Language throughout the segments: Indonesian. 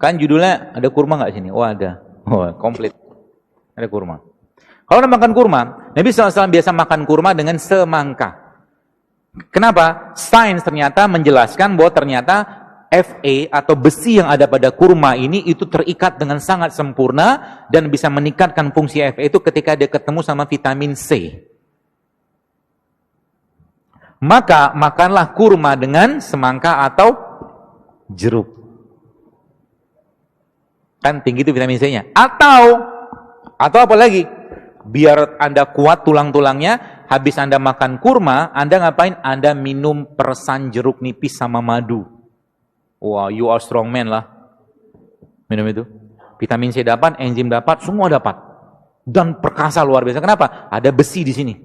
Kan judulnya ada kurma nggak sini? Oh ada. Oh komplit. Ada kurma. Kalau makan kurma, Nabi SAW biasa makan kurma dengan semangka. Kenapa? Sains ternyata menjelaskan bahwa ternyata Fa atau besi yang ada pada kurma ini itu terikat dengan sangat sempurna dan bisa meningkatkan fungsi Fa itu ketika dia ketemu sama vitamin C. Maka makanlah kurma dengan semangka atau jeruk. Kan tinggi itu vitamin C-nya. Atau apa lagi? Biar Anda kuat tulang-tulangnya, habis Anda makan kurma, Anda ngapain? Anda minum peresan jeruk nipis sama madu. Wah, you are strong man lah. Minum itu. Vitamin C dapat, enzim dapat, semua dapat. Dan perkasa luar biasa. Kenapa? Ada besi di sini.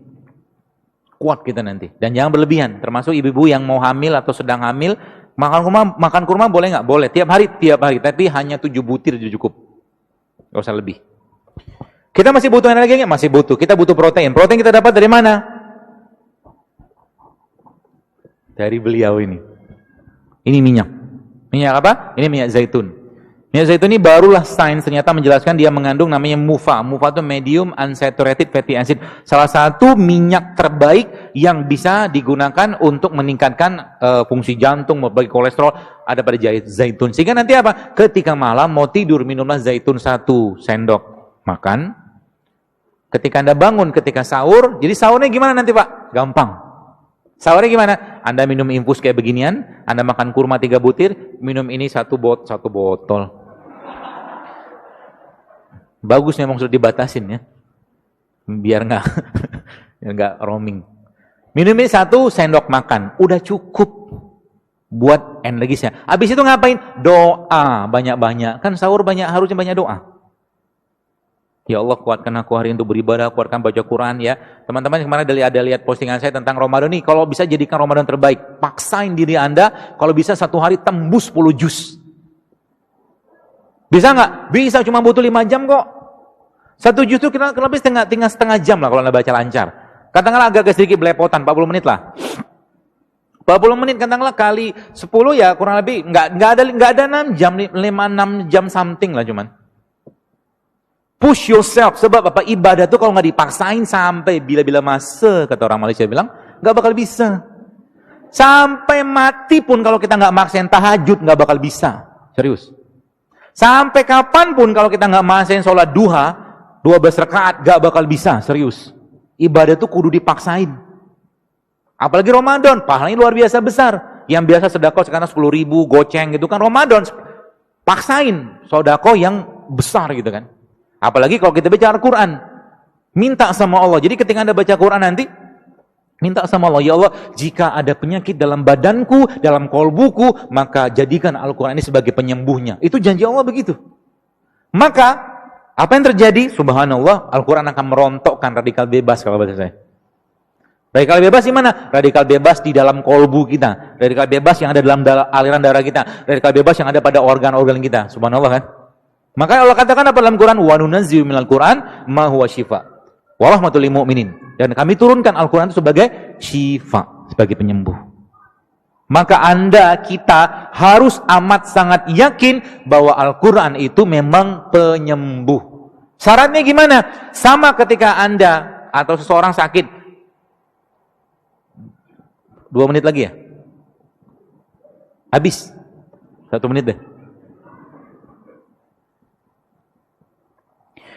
Kuat kita nanti. Dan jangan berlebihan. Termasuk ibu-ibu yang mau hamil atau sedang hamil, makan kurma boleh nggak? Boleh. Tiap hari. Tapi hanya 7 butir itu cukup. Nggak usah lebih. Kita masih butuh energi nggak? Masih butuh. Kita butuh protein. Protein kita dapat dari mana? Dari beliau ini. Ini minyak. Minyak apa? Ini minyak zaitun. Minyak zaitun ini barulah sains ternyata menjelaskan dia mengandung namanya MUFA. MUFA itu medium unsaturated fatty acid. Salah satu minyak terbaik yang bisa digunakan untuk meningkatkan fungsi jantung, bagi kolesterol ada pada zaitun. Sehingga nanti apa? Ketika malam mau tidur minumlah zaitun 1 sendok makan. Ketika Anda bangun ketika sahur, jadi sahurnya gimana nanti Pak? Gampang. Sahurnya gimana? Anda minum infus kayak beginian, Anda makan kurma 3 butir, minum ini satu botol. Bagus memang sudah dibatasin ya. Biar nggak roaming. Minum ini 1 sendok makan, udah cukup buat energisnya. Habis itu ngapain? Doa banyak-banyak. Kan sahur harusnya banyak doa. Ya Allah, kuatkan aku hari untuk beribadah, kuatkan baca Quran ya. Teman-teman kemarin ada lihat postingan saya tentang Ramadan nih. Kalau bisa jadikan Ramadan terbaik, paksain diri Anda, kalau bisa 1 hari tembus 10 juz. Bisa nggak? Bisa, cuma butuh 5 jam kok. 1 juz itu kita lebih setengah jam lah kalau Anda baca lancar. Katakanlah agak sedikit belepotan, 40 menit lah. 40 menit katakanlah kali 10 ya kurang lebih nggak ada 6 jam, 5-6 jam something lah cuman. Push yourself, sebab apa? Ibadah tuh kalau nggak dipaksain sampai bila-bila masa, kata orang Malaysia bilang, nggak bakal bisa. Sampai mati pun kalau kita nggak maksain tahajud, nggak bakal bisa. Serius. Sampai kapanpun kalau kita nggak maksain sholat duha, 12 rakaat, nggak bakal bisa. Serius. Ibadah tuh kudu dipaksain. Apalagi Ramadan, pahalanya luar biasa besar. Yang biasa sedekah sekarang 10.000, goceng gitu kan. Ramadan, paksain sedekah yang besar gitu kan. Apalagi kalau kita bicara Quran, minta sama Allah. Jadi ketika Anda baca Quran nanti, minta sama Allah, ya Allah, jika ada penyakit dalam badanku, dalam kolbuku, maka jadikan Al-Quran ini sebagai penyembuhnya. Itu janji Allah begitu. Maka, apa yang terjadi? Subhanallah, Al-Quran akan merontokkan radikal bebas kalau bahasa saya. Radikal bebas di mana? Radikal bebas di dalam kolbu kita. Radikal bebas yang ada dalam aliran darah kita. Radikal bebas yang ada pada organ-organ kita. Subhanallah kan? Maka Allah katakan apa dalam Quran? Wa nunazzilu minal Quran ma huwa syifa wa rahmatul lil mu'minin. Dan kami turunkan Al-Quran itu sebagai syifa, sebagai penyembuh. Maka kita harus amat sangat yakin bahwa Al-Quran itu memang penyembuh. Syaratnya gimana? Sama ketika Anda atau seseorang sakit. 2 menit lagi ya? Habis. 1 menit deh.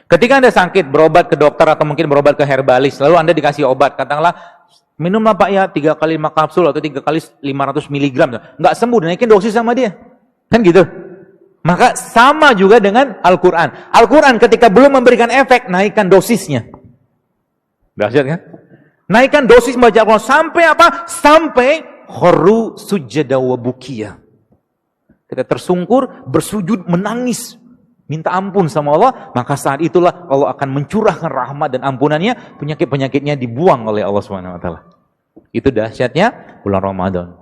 Ketika Anda sakit, berobat ke dokter atau mungkin berobat ke herbalis, lalu Anda dikasih obat, katakanlah, minumlah Pak ya 3 kali 5 kapsul atau 3 kali 500 miligram. Nggak sembuh, naikin dosis sama dia. Kan gitu. Maka sama juga dengan Al-Quran. Al-Quran ketika belum memberikan efek, naikkan dosisnya. Dahsyat kan? Naikkan dosis baca Al-Quran. Sampai apa? Sampai kharu sujada wa bukiya. Kita tersungkur, bersujud, menangis. Minta ampun sama Allah, maka saat itulah Allah akan mencurahkan rahmat dan ampunannya, penyakit-penyakitnya dibuang oleh Allah SWT. Itu dahsyatnya bulan Ramadan.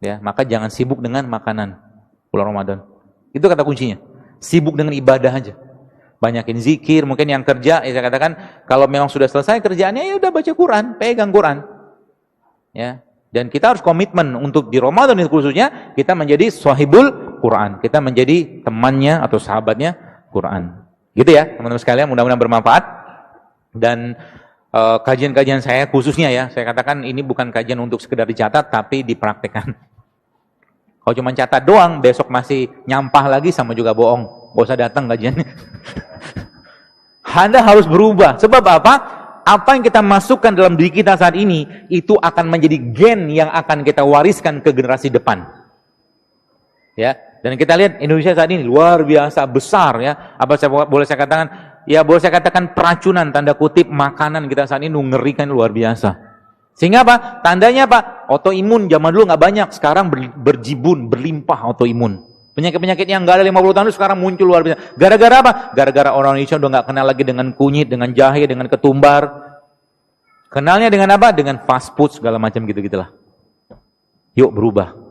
Ya, maka jangan sibuk dengan makanan bulan Ramadan. Itu kata kuncinya. Sibuk dengan ibadah aja. Banyakin zikir, mungkin yang kerja, ya saya katakan kalau memang sudah selesai kerjaannya ya udah baca Quran, pegang Quran. Ya. Dan kita harus komitmen untuk di Ramadan itu khususnya kita menjadi sahibul Quran. Kita menjadi temannya atau sahabatnya Quran. Gitu ya, teman-teman sekalian, mudah-mudahan bermanfaat. Dan kajian-kajian saya khususnya ya, saya katakan ini bukan kajian untuk sekedar dicatat, tapi dipraktekkan. Kalau cuma catat doang, besok masih nyampah lagi sama juga bohong. Gak usah datang kajiannya. Anda harus berubah. Sebab apa? Apa yang kita masukkan dalam diri kita saat ini, itu akan menjadi gen yang akan kita wariskan ke generasi depan. Ya, dan kita lihat Indonesia saat ini luar biasa besar ya. Apa boleh saya katakan? Ya boleh saya katakan peracunan tanda kutip makanan kita saat ini mengerikan luar biasa. Sehingga apa? Tandanya apa? Autoimun zaman dulu nggak banyak, sekarang berjibun, berlimpah autoimun. Penyakit-penyakit yang nggak ada 50 tahun itu sekarang muncul luar biasa. Gara-gara apa? Gara-gara orang Indonesia udah nggak kenal lagi dengan kunyit, dengan jahe, dengan ketumbar. Kenalnya dengan apa? Dengan fast food segala macam gitu-gitulah. Yuk berubah.